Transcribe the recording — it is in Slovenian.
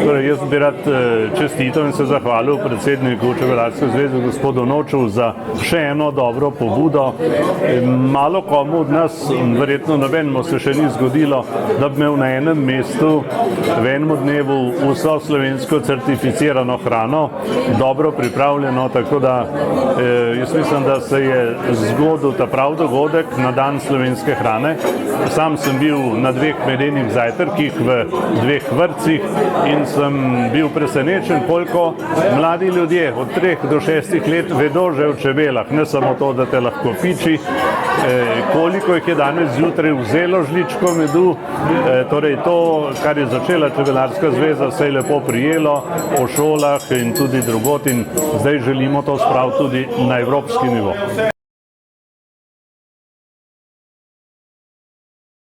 Torej, jaz bi rad čestital in se zahvalil predsedniku Čebelarske zveze gospodu Noču za še eno dobro pobudo. Malo komu od nas, verjetno nobenemu se še ni zgodilo, da bi imel na enem mestu v enem dnevu vso slovensko certificirano hrano, dobro pripravljeno, tako da jaz mislim, da se je zgodil ta prav dogodek na dan slovenske hrane. Sam sem bil na 2 medenih zajtrkih v 2 vrtcih in sem bil presenečen, koliko mladi ljudje od 3 do 6 let vedo že o čebelah, ne samo to, da te lahko piči, koliko jih je danes zjutraj vzelo žličko medu. Torej to, kar je začela Čebelarska zveza, se je lepo prijelo po šolah in tudi drugod in zdaj želimo to spraviti tudi na evropski nivo.